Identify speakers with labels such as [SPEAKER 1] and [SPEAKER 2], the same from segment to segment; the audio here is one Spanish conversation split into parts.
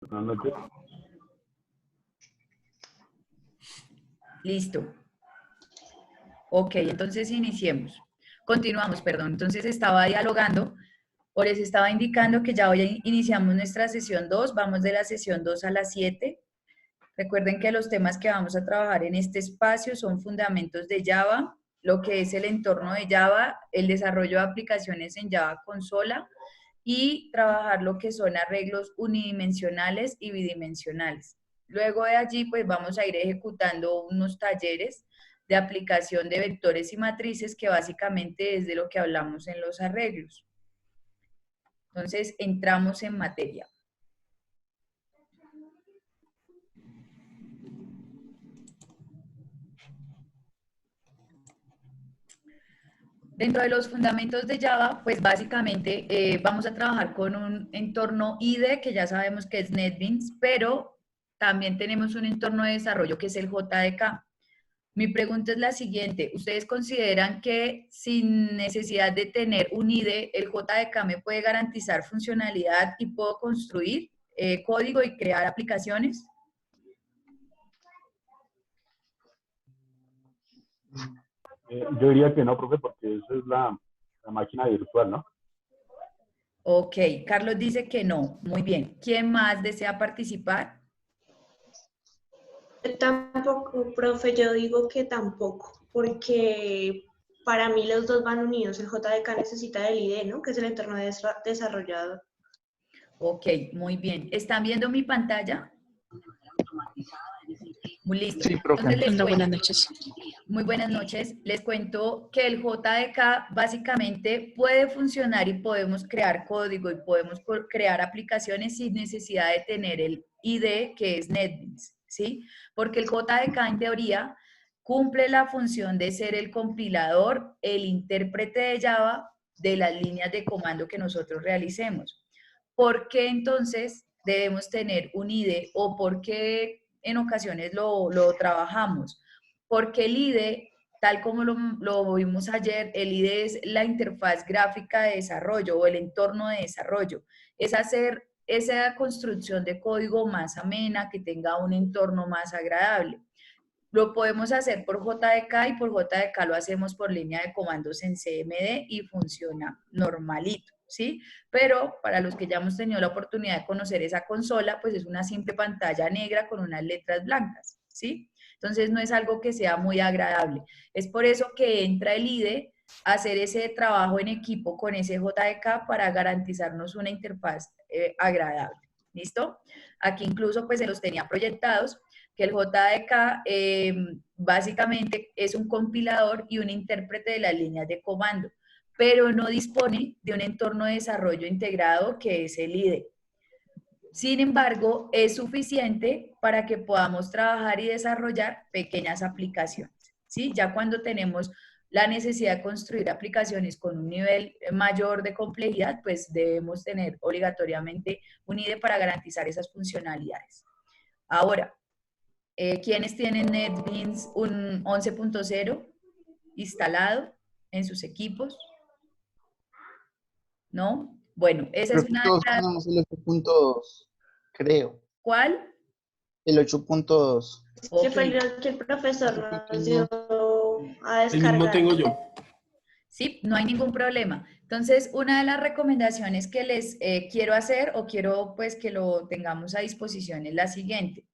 [SPEAKER 1] Buenas noches.
[SPEAKER 2] Listo. Ok, entonces iniciemos. Continuamos, perdón. Entonces estaba dialogando o les estaba indicando que ya hoy iniciamos nuestra sesión 2. Vamos de la sesión 2 a la 7. Recuerden que los temas que vamos a trabajar en este espacio son fundamentos de Java, lo que es el entorno de Java, el desarrollo de aplicaciones en Java consola y trabajar lo que son arreglos unidimensionales y bidimensionales. Luego de allí, pues vamos a ir ejecutando unos talleres de aplicación de vectores y matrices que básicamente es de lo que hablamos en los arreglos. Entonces, entramos en materia. Dentro de los fundamentos de Java, pues básicamente vamos a trabajar con un entorno IDE, que ya sabemos que es NetBeans, pero también tenemos un entorno de desarrollo que es el JDK. Mi pregunta es la siguiente, ¿ustedes consideran que sin necesidad de tener un IDE, el JDK me puede garantizar funcionalidad y puedo construir código y crear aplicaciones?
[SPEAKER 1] Yo diría que no, profe, porque eso es la máquina virtual, ¿no?
[SPEAKER 2] Ok, Carlos dice que no. Muy bien. ¿Quién más desea participar?
[SPEAKER 3] Tampoco, profe, yo digo que tampoco, porque para mí los dos van unidos. El JDK necesita del IDE, ¿no? Que es el entorno desarrollado.
[SPEAKER 2] Ok, muy bien. ¿Están viendo mi pantalla? Muy listo.
[SPEAKER 4] Sí, profe.
[SPEAKER 2] Entonces les
[SPEAKER 5] Buenas
[SPEAKER 2] cuento.
[SPEAKER 5] noches.
[SPEAKER 2] Muy buenas noches. Les cuento que el JDK básicamente puede funcionar y podemos crear código y podemos crear aplicaciones sin necesidad de tener el IDE que es NetBeans, ¿sí? Porque el JDK en teoría cumple la función de ser el compilador, el intérprete de Java de las líneas de comando que nosotros realicemos. ¿Por qué entonces debemos tener un IDE o por qué en ocasiones lo trabajamos? Porque el IDE, tal como lo vimos ayer, el IDE es la interfaz gráfica de desarrollo o el entorno de desarrollo. Es hacer esa construcción de código más amena, que tenga un entorno más agradable. Lo podemos hacer por JDK y por JDK lo hacemos por línea de comandos en CMD y funciona normalito, ¿sí? Pero para los que ya hemos tenido la oportunidad de conocer esa consola, pues es una simple pantalla negra con unas letras blancas, ¿sí? Entonces no es algo que sea muy agradable. Es por eso que entra el IDE a hacer ese trabajo en equipo con ese JDK para garantizarnos una interfaz agradable, ¿listo? Aquí incluso pues se los tenía proyectados, que el JDK básicamente es un compilador y un intérprete de las líneas de comando, pero no dispone de un entorno de desarrollo integrado que es el IDE. Sin embargo, es suficiente para que podamos trabajar y desarrollar pequeñas aplicaciones, ¿sí? Ya cuando tenemos la necesidad de construir aplicaciones con un nivel mayor de complejidad, pues debemos tener obligatoriamente un IDE para garantizar esas funcionalidades. Ahora, ¿quiénes tienen NetBeans un 11.0 instalado en sus equipos? ¿No? Bueno, esa es
[SPEAKER 4] Creo que
[SPEAKER 2] una de
[SPEAKER 4] todos
[SPEAKER 2] las...
[SPEAKER 4] tenemos el 8.2, creo.
[SPEAKER 2] ¿Cuál?
[SPEAKER 4] El 8.2.
[SPEAKER 2] Ok.
[SPEAKER 3] Que fue el que el profesor nos dio a
[SPEAKER 6] El mismo
[SPEAKER 3] descargar.
[SPEAKER 6] tengo yo.
[SPEAKER 2] Sí, no hay ningún problema. Entonces, una de las recomendaciones que les quiero hacer o quiero pues que lo tengamos a disposición es la siguiente.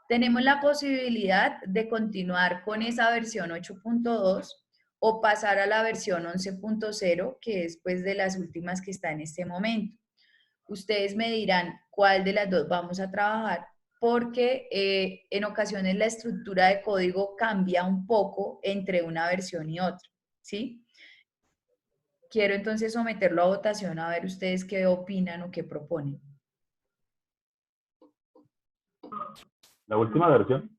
[SPEAKER 2] Tenemos la posibilidad de continuar con esa versión 8.2 o pasar a la versión 11.0, que es pues de las últimas que está en este momento. Ustedes me dirán cuál de las dos vamos a trabajar, porque en ocasiones la estructura de código cambia un poco entre una versión y otra, ¿sí? Quiero entonces someterlo a votación a ver ustedes qué opinan o qué proponen.
[SPEAKER 1] La última versión.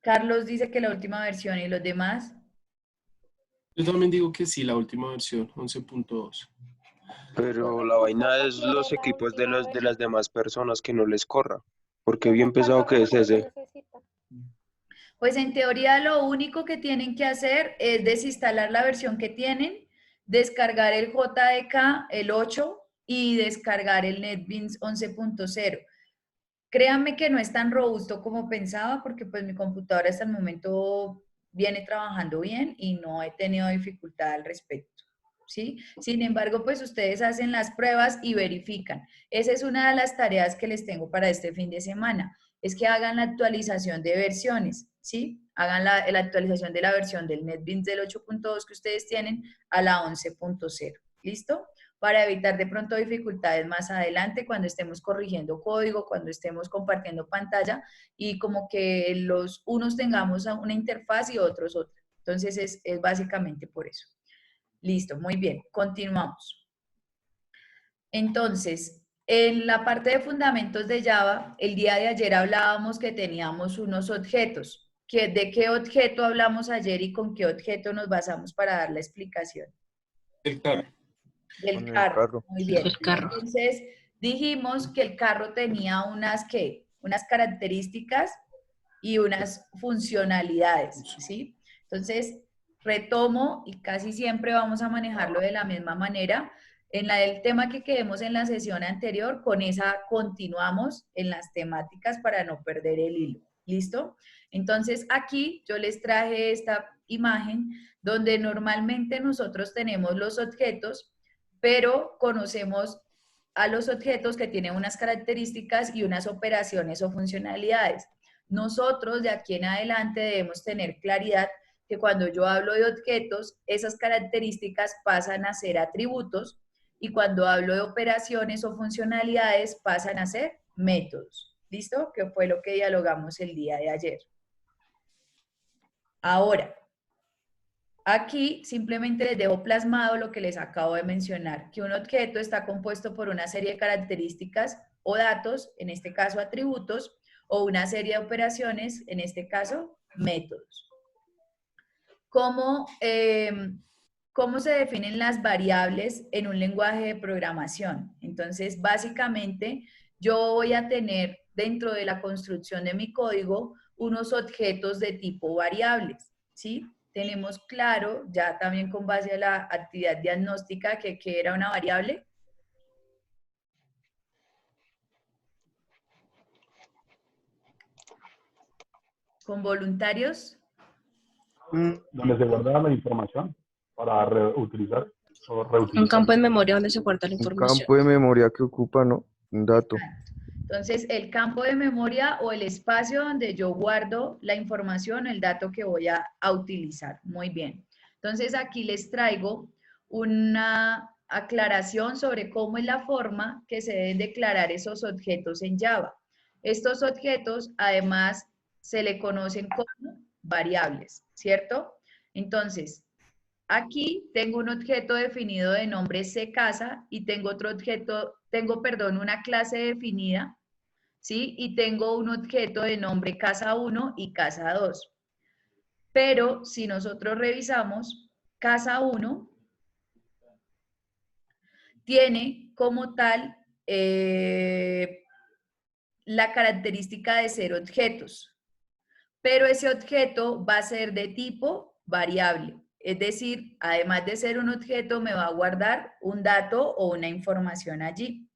[SPEAKER 2] Carlos dice que la última versión y los demás.
[SPEAKER 6] Yo también digo que sí, la última versión, 11.2.
[SPEAKER 7] Pero la vaina es los equipos de las demás personas que no les corra. Porque bien pesado que es ese.
[SPEAKER 2] Pues en teoría lo único que tienen que hacer es desinstalar la versión que tienen, descargar el JDK, el 8, y descargar el NetBeans 11.0. Créanme que no es tan robusto como pensaba porque pues mi computadora hasta el momento viene trabajando bien y no he tenido dificultad al respecto, ¿sí? Sin embargo, pues ustedes hacen las pruebas y verifican. Esa es una de las tareas que les tengo para este fin de semana, es que hagan la actualización de versiones, ¿sí? Hagan la actualización de la versión del NetBeans del 8.2 que ustedes tienen a la 11.0, ¿listo? Para evitar de pronto dificultades más adelante cuando estemos corrigiendo código, cuando estemos compartiendo pantalla y como que los unos tengamos una interfaz y otros otra. Entonces es básicamente por eso. Listo, muy bien, continuamos. Entonces, en la parte de fundamentos de Java, el día de ayer hablábamos que teníamos unos objetos. ¿De qué objeto hablamos ayer y con qué objeto nos basamos para dar la explicación?
[SPEAKER 6] El carro.
[SPEAKER 2] Del
[SPEAKER 5] Con el
[SPEAKER 2] carro.
[SPEAKER 5] carro.
[SPEAKER 2] Muy bien.
[SPEAKER 8] El carro.
[SPEAKER 2] Entonces, dijimos que el carro tenía unas, ¿qué? Unas características y unas funcionalidades, ¿sí? Entonces, retomo y casi siempre vamos a manejarlo de la misma manera. En el tema que quedemos en la sesión anterior, con esa continuamos en las temáticas para no perder el hilo. ¿Listo? Entonces, aquí yo les traje esta imagen donde normalmente nosotros tenemos los objetos, pero conocemos a los objetos que tienen unas características y unas operaciones o funcionalidades. Nosotros de aquí en adelante debemos tener claridad que cuando yo hablo de objetos, esas características pasan a ser atributos y cuando hablo de operaciones o funcionalidades pasan a ser métodos. ¿Listo? Que fue lo que dialogamos el día de ayer. Ahora, aquí simplemente les dejo plasmado lo que les acabo de mencionar, que un objeto está compuesto por una serie de características o datos, en este caso atributos, o una serie de operaciones, en este caso métodos. ¿Cómo se definen las variables en un lenguaje de programación? Entonces, básicamente, yo voy a tener dentro de la construcción de mi código unos objetos de tipo variables, ¿sí? Tenemos claro, ya también con base a la actividad diagnóstica, que era una variable. ¿Con voluntarios?
[SPEAKER 1] Donde se guarda la información para reutilizar o reutilizar.
[SPEAKER 8] Un campo de memoria donde se guarda la
[SPEAKER 5] Un
[SPEAKER 8] información.
[SPEAKER 5] campo de memoria que ocupa, ¿no? Un dato.
[SPEAKER 2] Entonces, el campo de memoria o el espacio donde yo guardo la información, el dato que voy a utilizar. Muy bien. Entonces, aquí les traigo una aclaración sobre cómo es la forma que se deben declarar esos objetos en Java. Estos objetos, además, se le conocen como variables, ¿cierto? Entonces, aquí tengo un objeto definido de nombre ccasa y tengo otro objeto, una clase definida, ¿sí? Y tengo un objeto de nombre casa1 y casa2. Pero si nosotros revisamos, casa1 tiene como tal la característica de ser objetos, pero ese objeto va a ser de tipo variable. Es decir, además de ser un objeto, me va a guardar un dato o una información allí.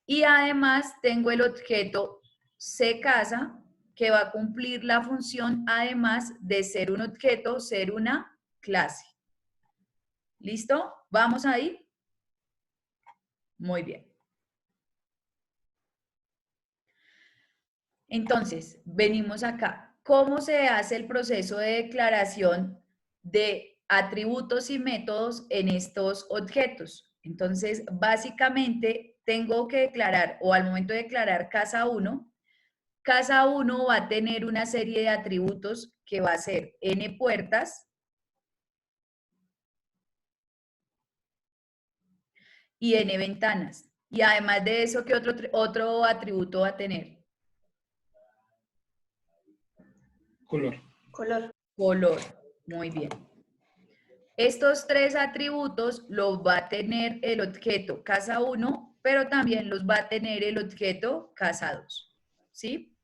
[SPEAKER 2] Y además tengo el objeto ccasa, que va a cumplir la función, además de ser un objeto, ser una clase. ¿Listo? ¿Vamos ahí? Muy bien. Entonces, venimos acá. ¿Cómo se hace el proceso de declaración de atributos y métodos en estos objetos? Entonces, básicamente, tengo que declarar, o al momento de declarar casa1 va a tener una serie de atributos que va a ser n puertas y n ventanas. Y además de eso, ¿qué otro atributo va a tener?
[SPEAKER 6] Color.
[SPEAKER 3] Color.
[SPEAKER 2] Color. Muy bien. Estos tres atributos los va a tener el objeto casa1, pero también los va a tener el objeto casa2. ¿Sí?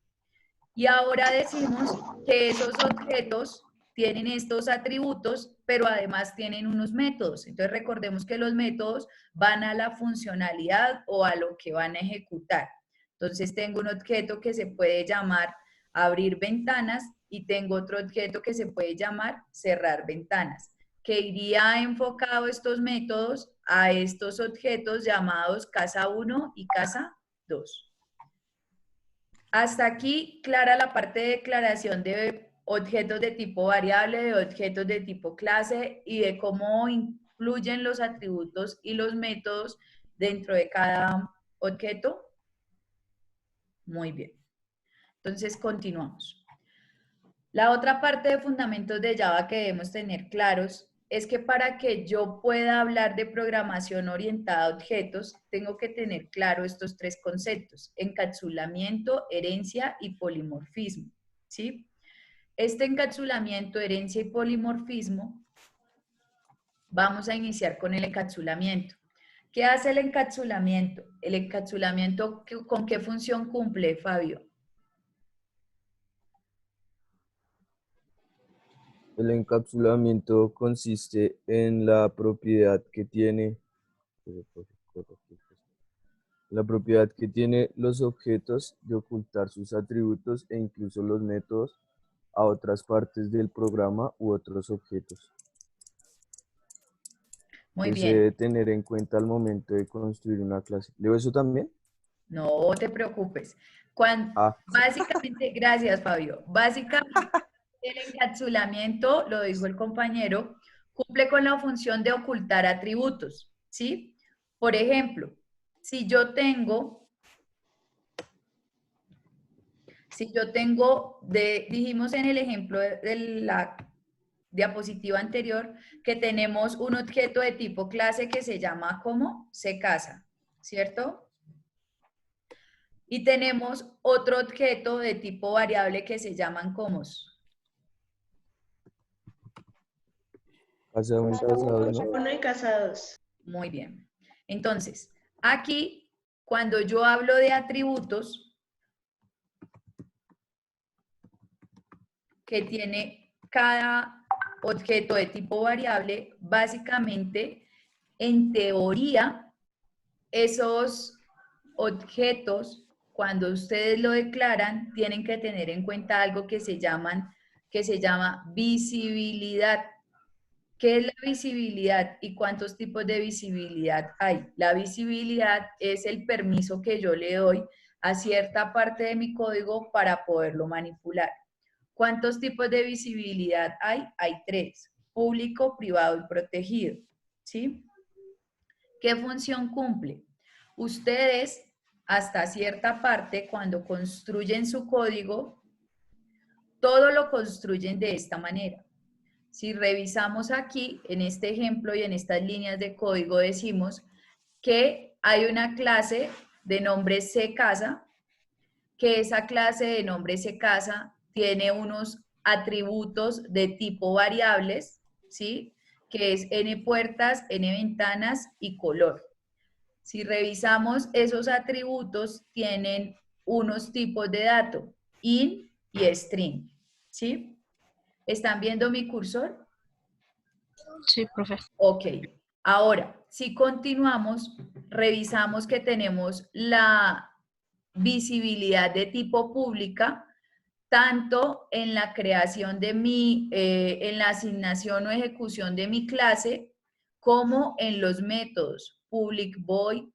[SPEAKER 2] Y ahora decimos que esos objetos tienen estos atributos, pero además tienen unos métodos. Entonces recordemos que los métodos van a la funcionalidad o a lo que van a ejecutar. Entonces tengo un objeto que se puede llamar abrir ventanas y tengo otro objeto que se puede llamar cerrar ventanas, que iría enfocado estos métodos a estos objetos llamados casa 1 y casa 2. Hasta aquí clara la parte de declaración de objetos de tipo variable, de objetos de tipo clase y de cómo influyen los atributos y los métodos dentro de cada objeto. Muy bien. Entonces continuamos. La otra parte de fundamentos de Java que debemos tener claros es que para que yo pueda hablar de programación orientada a objetos, tengo que tener claro estos tres conceptos: encapsulamiento, herencia y polimorfismo, ¿sí? Este encapsulamiento, herencia y polimorfismo, vamos a iniciar con el encapsulamiento. ¿Qué hace el encapsulamiento? El encapsulamiento, ¿con qué función cumple, Fabio?
[SPEAKER 5] El encapsulamiento consiste en la propiedad que tiene los objetos de ocultar sus atributos e incluso los métodos a otras partes del programa u otros objetos.
[SPEAKER 2] Muy
[SPEAKER 5] Que se
[SPEAKER 2] bien.
[SPEAKER 5] debe tener en cuenta al momento de construir una clase. ¿Leo eso también?
[SPEAKER 2] No te preocupes. Básicamente, gracias Fabio, básicamente el encapsulamiento, lo dijo el compañero, cumple con la función de ocultar atributos, ¿sí? Por ejemplo, si yo tengo, dijimos en el ejemplo de la diapositiva anterior, que tenemos un objeto de tipo clase que se llama como se casa, ¿cierto? Y tenemos otro objeto de tipo variable que se llaman comos.
[SPEAKER 5] Casa 1 y casa 2, ¿no?
[SPEAKER 3] 1 y casa 2.
[SPEAKER 2] Muy bien. Entonces, aquí, cuando yo hablo de atributos que tiene cada objeto de tipo variable, básicamente, en teoría, esos objetos, cuando ustedes lo declaran, tienen que tener en cuenta algo que se llama visibilidad. ¿Qué es la visibilidad y cuántos tipos de visibilidad hay? La visibilidad es el permiso que yo le doy a cierta parte de mi código para poderlo manipular. ¿Cuántos tipos de visibilidad hay? Hay 3: público, privado y protegido, ¿sí? ¿Qué función cumple? Ustedes, hasta cierta parte, cuando construyen su código, todo lo construyen de esta manera. Si revisamos aquí, en este ejemplo y en estas líneas de código, decimos que hay una clase de nombre cCasa, que esa clase de nombre cCasa tiene unos atributos de tipo variables, ¿sí? Que es n puertas, n ventanas y color. Si revisamos esos atributos, tienen unos tipos de dato, int y string, ¿sí? ¿Están viendo mi cursor?
[SPEAKER 8] Sí, profe.
[SPEAKER 2] Ok. Ahora, si continuamos, revisamos que tenemos la visibilidad de tipo pública, tanto en la creación de en la asignación o ejecución de mi clase, como en los métodos public void,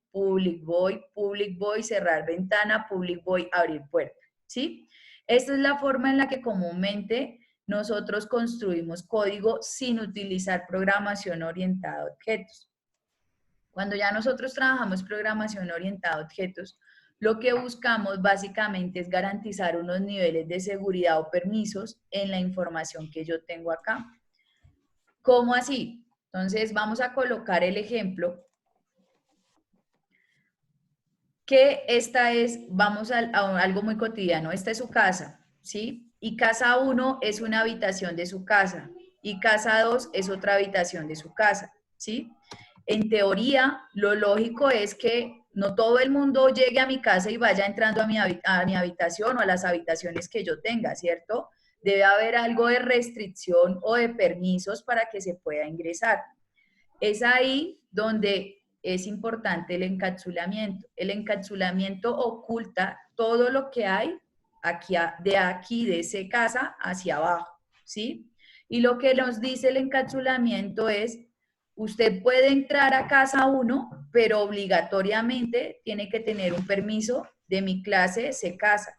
[SPEAKER 2] cerrar ventana, public void, abrir puerta, ¿sí? Esta es la forma en la que comúnmente nosotros construimos código sin utilizar programación orientada a objetos. Cuando ya nosotros trabajamos programación orientada a objetos, lo que buscamos básicamente es garantizar unos niveles de seguridad o permisos en la información que yo tengo acá. ¿Cómo así? Entonces vamos a colocar el ejemplo que esta es, vamos a algo muy cotidiano, esta es su casa, ¿sí? Y casa 1 es una habitación de su casa y casa 2 es otra habitación de su casa, ¿sí? En teoría, lo lógico es que no todo el mundo llegue a mi casa y vaya entrando a mi habitación o a las habitaciones que yo tenga, ¿cierto? debe haber algo de restricción o de permisos para que se pueda ingresar. Es ahí donde es importante el encapsulamiento. El encapsulamiento oculta todo lo que hay de esa casa hacia abajo, ¿sí? Y lo que nos dice el encapsulamiento es, usted puede entrar a casa 1, pero obligatoriamente tiene que tener un permiso de mi clase se casa.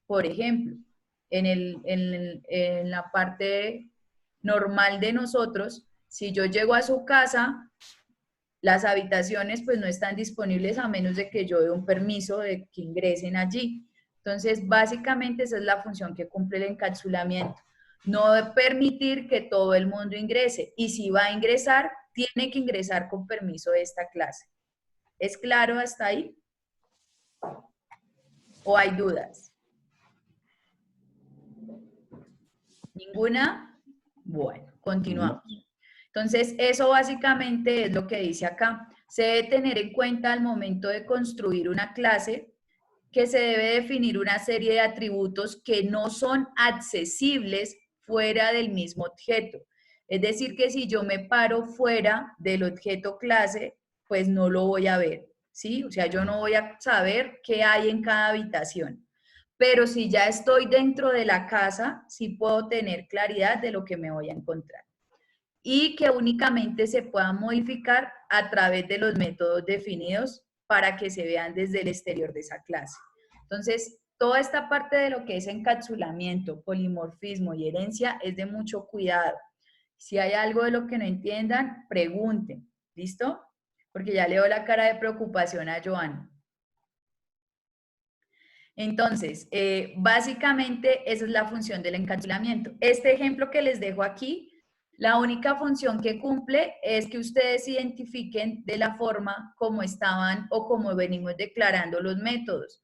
[SPEAKER 2] Por ejemplo, en la parte normal de nosotros, si yo llego a su casa, las habitaciones pues no están disponibles a menos de que yo dé un permiso de que ingresen allí. Entonces, básicamente esa es la función que cumple el encapsulamiento. No permitir que todo el mundo ingrese. Y si va a ingresar, tiene que ingresar con permiso de esta clase. ¿Es claro hasta ahí? ¿O hay dudas? ¿Ninguna? Bueno, continuamos. Entonces, eso básicamente es lo que dice acá. Se debe tener en cuenta al momento de construir una clase que se debe definir una serie de atributos que no son accesibles fuera del mismo objeto. Es decir, que si yo me paro fuera del objeto clase, pues no lo voy a ver, ¿sí? O sea, yo no voy a saber qué hay en cada habitación. Pero si ya estoy dentro de la casa, sí puedo tener claridad de lo que me voy a encontrar. Y que únicamente se pueda modificar a través de los métodos definidos para que se vean desde el exterior de esa clase. Entonces, toda esta parte de lo que es encapsulamiento, polimorfismo y herencia es de mucho cuidado. Si hay algo de lo que no entiendan, pregunten. ¿Listo? Porque ya leo la cara de preocupación a Joana. Entonces, básicamente esa es la función del encapsulamiento. Este ejemplo que les dejo aquí, la única función que cumple es que ustedes identifiquen de la forma como estaban o como venimos declarando los métodos.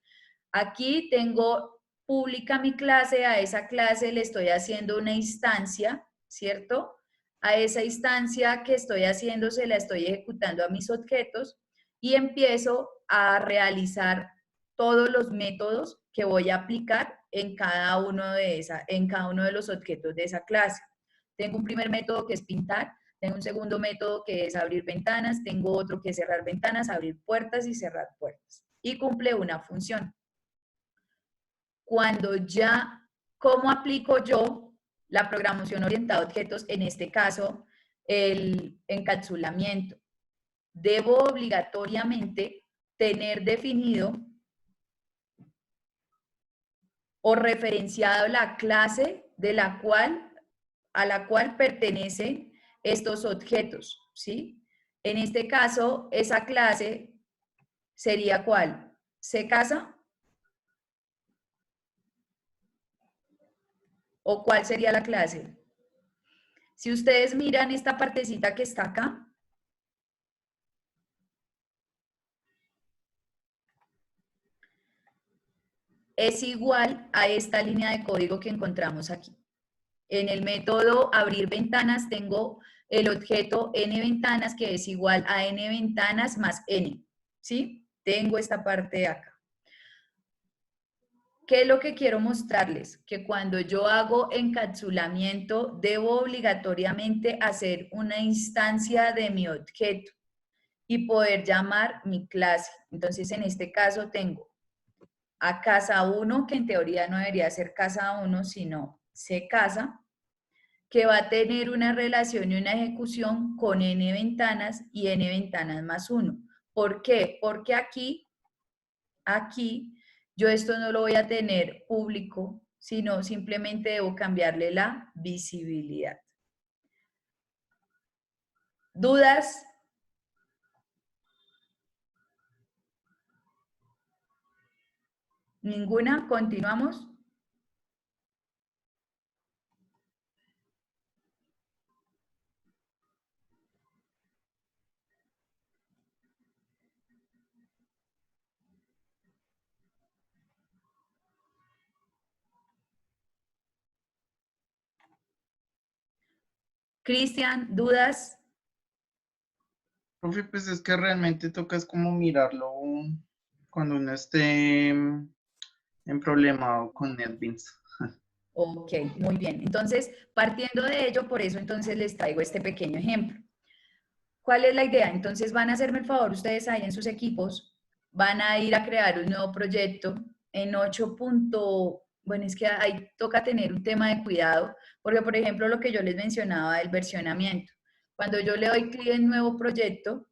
[SPEAKER 2] Aquí tengo pública mi clase, a esa clase le estoy haciendo una instancia, ¿cierto? A esa instancia que estoy haciendo se la estoy ejecutando a mis objetos y empiezo a realizar todos los métodos que voy a aplicar en cada uno de los objetos de esa clase. Tengo un primer método que es pintar, tengo un segundo método que es abrir ventanas, tengo otro que es cerrar ventanas, abrir puertas y cerrar puertas. Y cumple una función. ¿Cómo aplico yo la programación orientada a objetos? En este caso, el encapsulamiento. Debo obligatoriamente tener definido o referenciado la clase a la cual pertenecen estos objetos, ¿sí? En este caso, esa clase sería ¿cuál? ¿Se casa? ¿O cuál sería la clase? Si ustedes miran esta partecita que está acá, es igual a esta línea de código que encontramos aquí. En el método abrir ventanas tengo el objeto n ventanas que es igual a n ventanas más n, ¿sí? Tengo esta parte de acá. ¿Qué es lo que quiero mostrarles? Que cuando yo hago encapsulamiento, debo obligatoriamente hacer una instancia de mi objeto y poder llamar mi clase. Entonces, en este caso tengo a casa 1, que en teoría no debería ser casa 1, sino se casa, que va a tener una relación y una ejecución con n ventanas y n ventanas más 1. ¿Por qué? Porque aquí, yo esto no lo voy a tener público, sino simplemente debo cambiarle la visibilidad. ¿Dudas? ¿Ninguna? ¿Continuamos? Cristian, ¿dudas?
[SPEAKER 9] Profe, pues es que realmente toca es como mirarlo cuando uno esté en problema con NetBeans.
[SPEAKER 2] Ok, muy bien. Entonces, partiendo de ello, por eso entonces les traigo este pequeño ejemplo. ¿Cuál es la idea? Entonces van a hacerme el favor ustedes ahí en sus equipos, van a ir a crear un nuevo proyecto en 8. Bueno, es que ahí toca tener un tema de cuidado, porque por ejemplo lo que yo les mencionaba del versionamiento, cuando yo le doy clic en nuevo proyecto,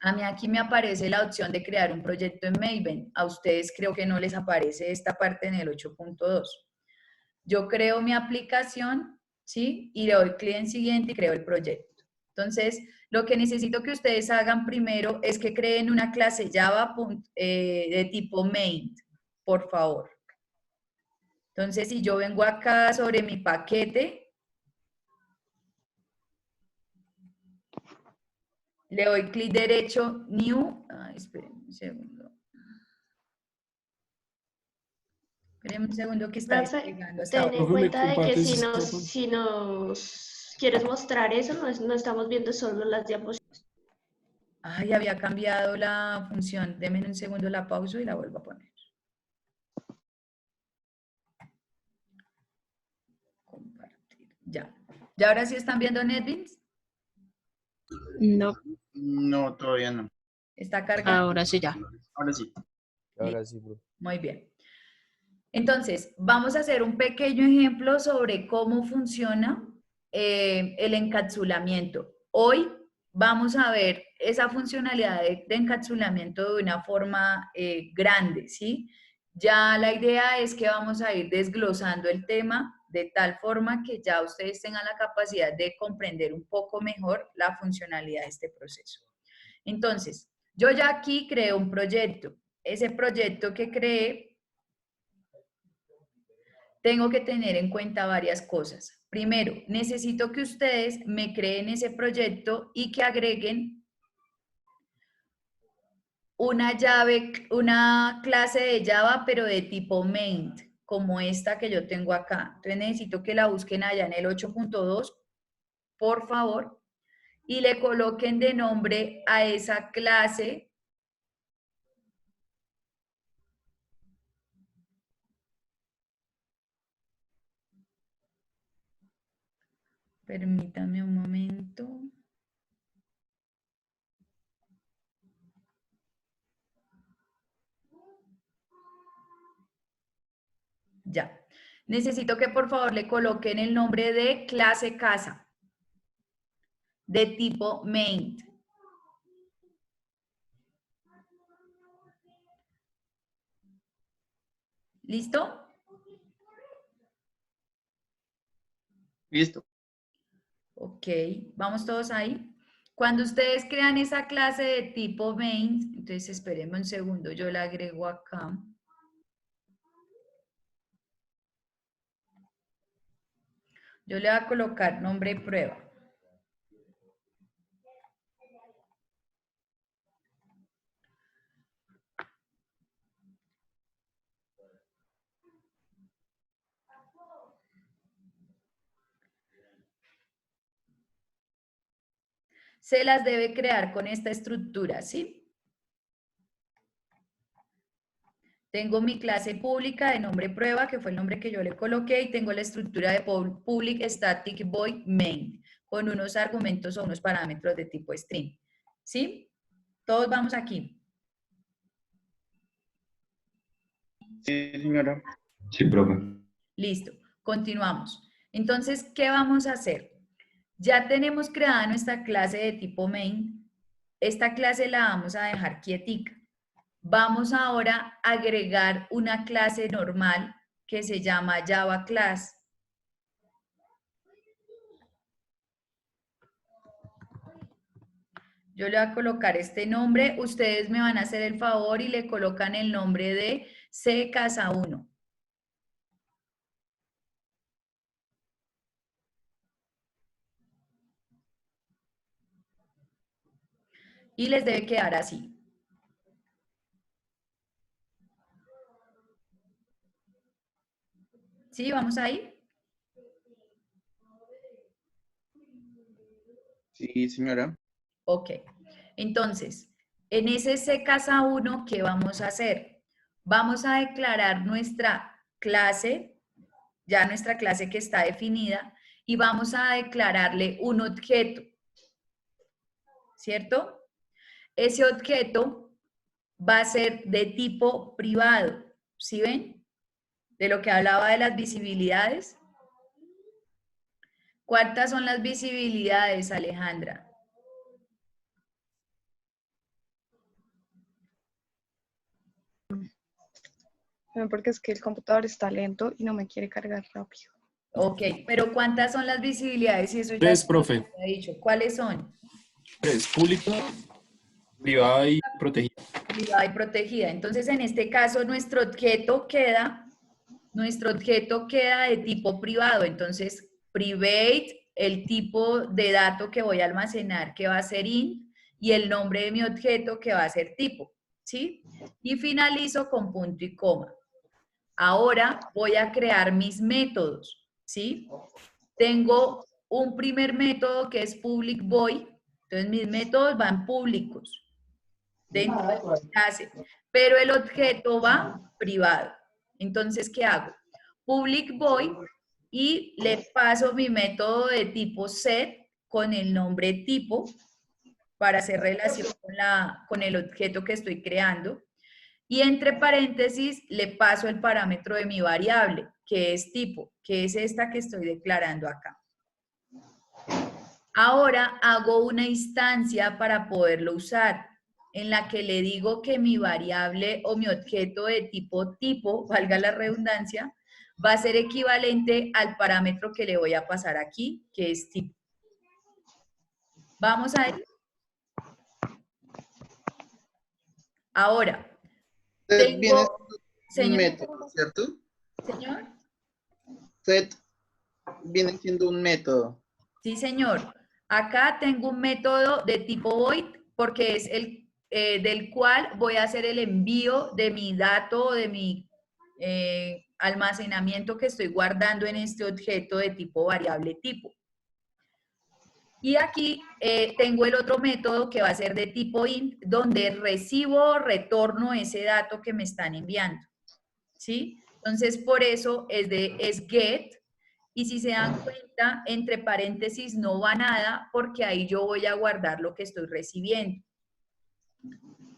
[SPEAKER 2] a mí aquí me aparece la opción de crear un proyecto en Maven. A ustedes creo que no les aparece esta parte en el 8.2. Yo creo mi aplicación, ¿sí? Y le doy clic en siguiente y creo el proyecto. Entonces, lo que necesito que ustedes hagan primero es que creen una clase Java de tipo main, por favor. Entonces, si yo vengo acá sobre mi paquete, le doy clic derecho, New. Esperen un segundo. Esperen un segundo que está
[SPEAKER 3] Profe,
[SPEAKER 2] desplegando hasta
[SPEAKER 3] ten
[SPEAKER 2] ahora.
[SPEAKER 3] en
[SPEAKER 6] Profe, ¿me
[SPEAKER 3] cuenta de que
[SPEAKER 6] compartes
[SPEAKER 3] si
[SPEAKER 6] esto?
[SPEAKER 3] nos quieres mostrar eso, no estamos viendo solo las diapositivas.
[SPEAKER 2] Ay, había cambiado la función. Denme un segundo, la pauso y la vuelvo a poner. Compartir. Ya. ¿Ya ahora sí están viendo NetBeans?
[SPEAKER 8] No,
[SPEAKER 9] No, todavía no.
[SPEAKER 2] ¿Está cargando?
[SPEAKER 8] ahora sí ya.
[SPEAKER 9] Ahora sí.
[SPEAKER 5] Ahora sí, bro.
[SPEAKER 2] Muy bien. Entonces, vamos a hacer un pequeño ejemplo sobre cómo funciona el encapsulamiento. Hoy vamos a ver esa funcionalidad de encapsulamiento de una forma grande, ¿sí? Ya la idea es que vamos a ir desglosando el tema de tal forma que ya ustedes tengan la capacidad de comprender un poco mejor la funcionalidad de este proceso. Entonces, yo ya aquí creé un proyecto. Ese proyecto que creé, tengo que tener en cuenta varias cosas. Primero, necesito que ustedes me creen ese proyecto y que agreguen una una clase de Java, pero de tipo main, como esta que yo tengo acá. Entonces necesito que la busquen allá en el 8.2, por favor, y le coloquen de nombre a esa clase . Permítanme un momento. Ya. Necesito que por favor le coloquen el nombre de clase casa, de tipo main. ¿Listo?
[SPEAKER 9] Listo.
[SPEAKER 2] Ok, vamos todos ahí. Cuando ustedes crean esa clase de tipo main, entonces espérenme un segundo, yo la agrego acá. Yo le voy a colocar nombre prueba. Se las debe crear con esta estructura, ¿sí? Tengo mi clase pública de nombre prueba, que fue el nombre que yo le coloqué, y tengo la estructura de public static void main, con unos argumentos o unos parámetros de tipo string. ¿Sí? Todos vamos aquí.
[SPEAKER 9] Sí, señora.
[SPEAKER 1] Sí, profe.
[SPEAKER 2] Listo, continuamos. Entonces, ¿qué vamos a hacer? Ya tenemos creada nuestra clase de tipo main. Esta clase la vamos a dejar quietica. Vamos ahora a agregar una clase normal que se llama Java Class. Yo le voy a colocar este nombre. Ustedes me van a hacer el favor y le colocan el nombre de CCasa1. Y les debe quedar así. ¿Sí? ¿Vamos ahí?
[SPEAKER 9] Sí, señora.
[SPEAKER 2] Ok. Entonces, en ese CCasa1, ¿qué vamos a hacer? Vamos a declarar nuestra clase ya nuestra clase que está definida, y vamos a declararle un objeto, ¿cierto? Ese objeto va a ser de tipo privado, ¿sí ven? De lo que hablaba de las visibilidades. ¿Cuántas son las visibilidades, Alejandra?
[SPEAKER 8] No, porque es que el computador está lento y no me quiere cargar rápido.
[SPEAKER 2] Ok, pero ¿cuántas son las visibilidades? Y eso ya
[SPEAKER 6] 3, profe.
[SPEAKER 2] se ha dicho. ¿Cuáles son?
[SPEAKER 6] 3, pública, privada y protegida.
[SPEAKER 2] Privada y protegida. Entonces, en este caso, nuestro objeto queda de tipo privado. Entonces, private, el tipo de dato que voy a almacenar, que va a ser int, y el nombre de mi objeto, que va a ser tipo, ¿sí? Y finalizo con punto y coma. Ahora voy a crear mis métodos, ¿sí? Tengo un primer método que es public void. Entonces, mis métodos van públicos dentro de la clase, pero el objeto va privado. Entonces, ¿qué hago? Public void y le paso mi método de tipo set con el nombre tipo para hacer relación con el objeto que estoy creando. Y entre paréntesis le paso el parámetro de mi variable, que es tipo, que es esta que estoy declarando acá. Ahora hago una instancia para poderlo usar, en la que le digo que mi variable o mi objeto de tipo, valga la redundancia, va a ser equivalente al parámetro que le voy a pasar aquí, que es tipo. Vamos a ir. Ahora,
[SPEAKER 9] Set viene
[SPEAKER 2] señor,
[SPEAKER 9] un método, ¿cierto?
[SPEAKER 2] señor.
[SPEAKER 9] Set viene siendo un método.
[SPEAKER 2] Sí, señor. Acá tengo un método de tipo void porque es el del cual voy a hacer el envío de mi dato o de mi almacenamiento que estoy guardando en este objeto de tipo variable tipo. Y aquí tengo el otro método que va a ser de tipo int, donde recibo o retorno ese dato que me están enviando. ¿Sí? Entonces, por eso es get. Y si se dan cuenta, entre paréntesis no va nada, porque ahí yo voy a guardar lo que estoy recibiendo.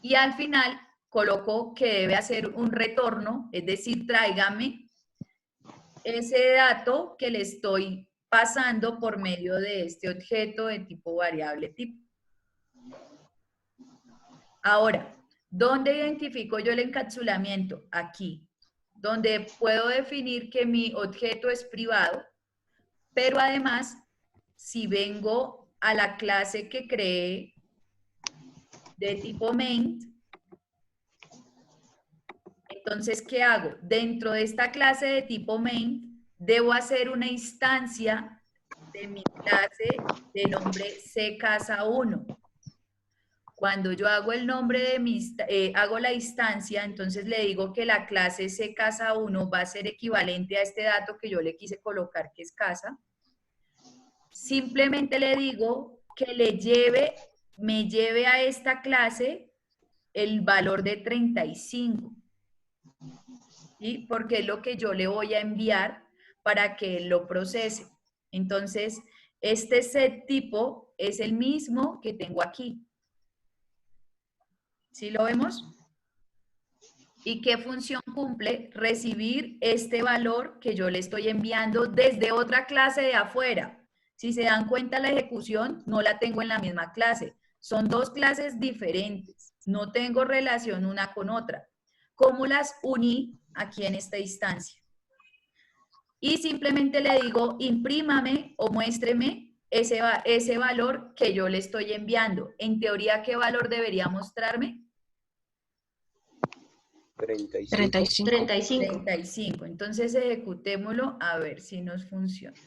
[SPEAKER 2] Y al final coloco que debe hacer un retorno, es decir, tráigame ese dato que le estoy pasando por medio de este objeto de tipo variable tipo. Ahora, ¿dónde identifico yo el encapsulamiento? Aquí, donde puedo definir que mi objeto es privado, pero además, si vengo a la clase que creé de tipo main, entonces, ¿qué hago? Dentro de esta clase de tipo main, debo hacer una instancia de mi clase de nombre ccasa1. Cuando yo hago el nombre de hago la instancia, entonces le digo que la clase ccasa1 va a ser equivalente a este dato que yo le quise colocar, que es casa. Simplemente le digo que me lleve a esta clase el valor de 35. ¿Sí? Porque es lo que yo le voy a enviar para que él lo procese. Entonces, este set tipo es el mismo que tengo aquí. ¿Sí lo vemos? ¿Y qué función cumple? Recibir este valor que yo le estoy enviando desde otra clase de afuera. Si se dan cuenta, la ejecución no la tengo en la misma clase. Son dos clases diferentes. No tengo relación una con otra. ¿Cómo las uní aquí en esta instancia? Y simplemente le digo, imprímame o muéstreme ese valor que yo le estoy enviando. En teoría, ¿qué valor debería mostrarme?
[SPEAKER 7] 35.
[SPEAKER 2] 35. Entonces ejecutémoslo a ver si nos funciona.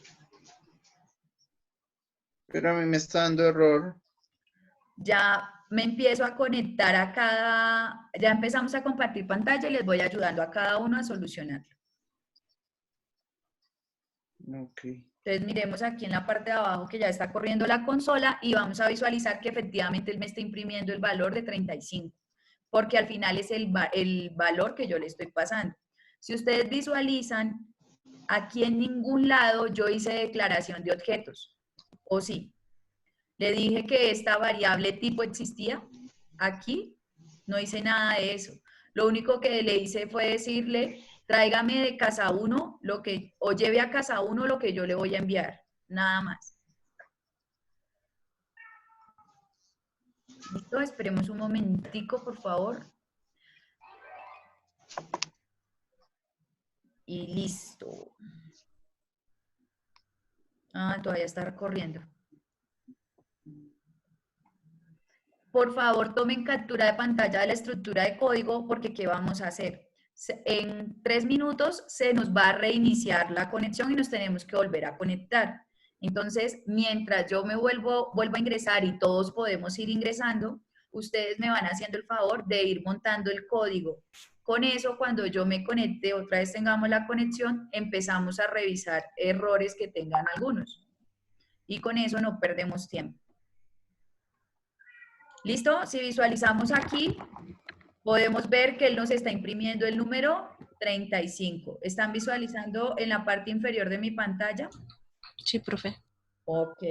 [SPEAKER 9] Pero a mí me está dando error.
[SPEAKER 2] Ya me empiezo a conectar ya empezamos a compartir pantalla y les voy ayudando a cada uno a solucionarlo.
[SPEAKER 9] Ok.
[SPEAKER 2] Entonces miremos aquí en la parte de abajo que ya está corriendo la consola y vamos a visualizar que efectivamente él me está imprimiendo el valor de 35, porque al final es el valor que yo le estoy pasando. Si ustedes visualizan, Aquí en ningún lado yo hice declaración de objetos, ¿o sí? Le dije que esta variable tipo existía. Aquí no hice nada de eso. Lo único que le hice fue decirle, tráigame de casa 1 lo que, o lleve a casa 1 lo que yo le voy a enviar. Nada más. ¿Listo? Esperemos un momentico, por favor. Y listo. Ah, todavía está corriendo. Por favor, tomen captura de pantalla de la estructura de código porque ¿qué vamos a hacer? En 3 minutos se nos va a reiniciar la conexión y nos tenemos que volver a conectar. Entonces, mientras yo me vuelvo a ingresar y todos podemos ir ingresando, ustedes me van haciendo el favor de ir montando el código. Con eso, cuando yo me conecte, otra vez tengamos la conexión, empezamos a revisar errores que tengan algunos. Y con eso no perdemos tiempo. ¿Listo? Si visualizamos aquí, podemos ver que él nos está imprimiendo el número 35. ¿Están visualizando en la parte inferior de mi pantalla?
[SPEAKER 10] Sí, profe.
[SPEAKER 2] Ok,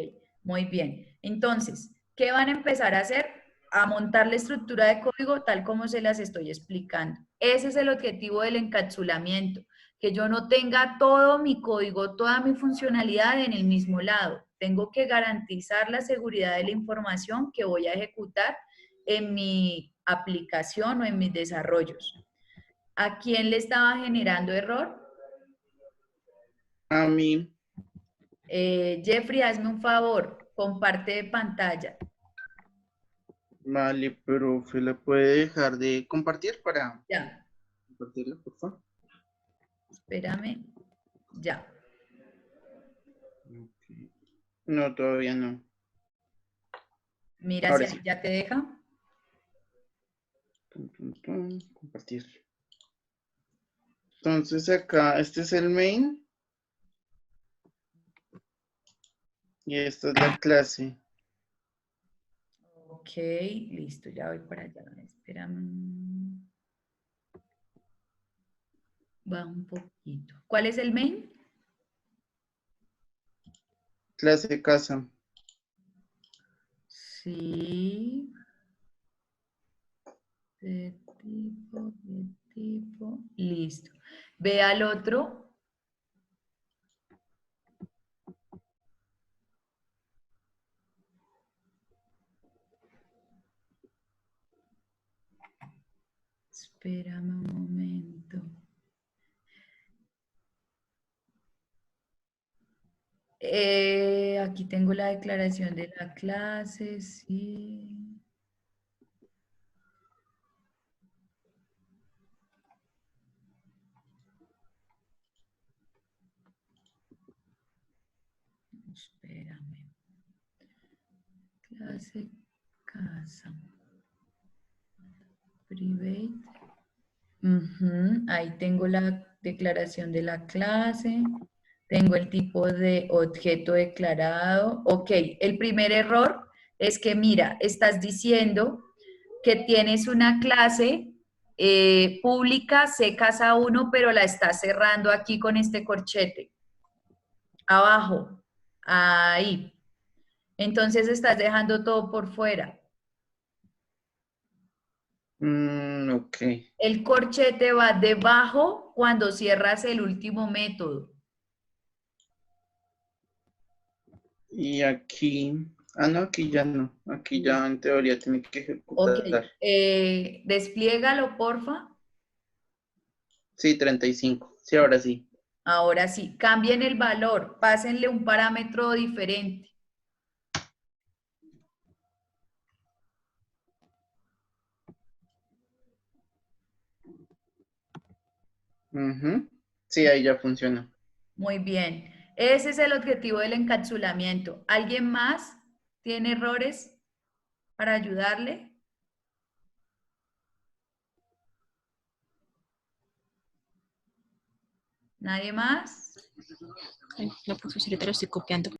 [SPEAKER 2] muy bien. Entonces, ¿qué van a empezar a hacer? A montar la estructura de código tal como se las estoy explicando. Ese es el objetivo del encapsulamiento, que yo no tenga todo mi código, toda mi funcionalidad en el mismo lado. Tengo que garantizar la seguridad de la información que voy a ejecutar en mi aplicación o en mis desarrollos. ¿A quién le estaba generando error?
[SPEAKER 9] A mí.
[SPEAKER 2] Jeffrey, hazme un favor, comparte de pantalla.
[SPEAKER 9] Vale, profe, ¿le puede dejar de compartir para
[SPEAKER 2] Ya,
[SPEAKER 9] compartirla, por favor?
[SPEAKER 2] espérame, ya.
[SPEAKER 9] No, todavía no.
[SPEAKER 2] Mira
[SPEAKER 9] Ahora
[SPEAKER 2] si
[SPEAKER 9] sí.
[SPEAKER 2] ya te deja.
[SPEAKER 9] Compartir. Entonces acá, este es el main. Y esta es la clase.
[SPEAKER 2] Ok, listo, ya voy para allá. Espérame. Va un poquito. ¿Cuál es el main?
[SPEAKER 9] Clase casa.
[SPEAKER 2] Sí. De tipo. Listo. Ve al otro. Espérame un momento. Aquí tengo la declaración de la clase, sí. Espérame. Clase casa. Private. Ahí tengo la declaración de la clase. Tengo el tipo de objeto declarado. Ok, el primer error es que, mira, estás diciendo que tienes una clase pública C casa 1, pero la estás cerrando aquí con este corchete. Abajo, ahí. Entonces estás dejando todo por fuera.
[SPEAKER 9] Ok.
[SPEAKER 2] El corchete va debajo cuando cierras el último método.
[SPEAKER 9] Y aquí, no, aquí ya no. Aquí ya en teoría tiene que ejecutar.
[SPEAKER 2] Ok, despliégalo, porfa.
[SPEAKER 9] Sí, 35. Sí, ahora sí.
[SPEAKER 2] Ahora sí, cambien el valor, pásenle un parámetro diferente.
[SPEAKER 9] Sí, ahí ya funciona.
[SPEAKER 2] Muy bien. Ese es el objetivo del encapsulamiento. ¿Alguien más tiene errores para ayudarle? ¿Nadie más?
[SPEAKER 10] Ay, la profesorita lo estoy copiando.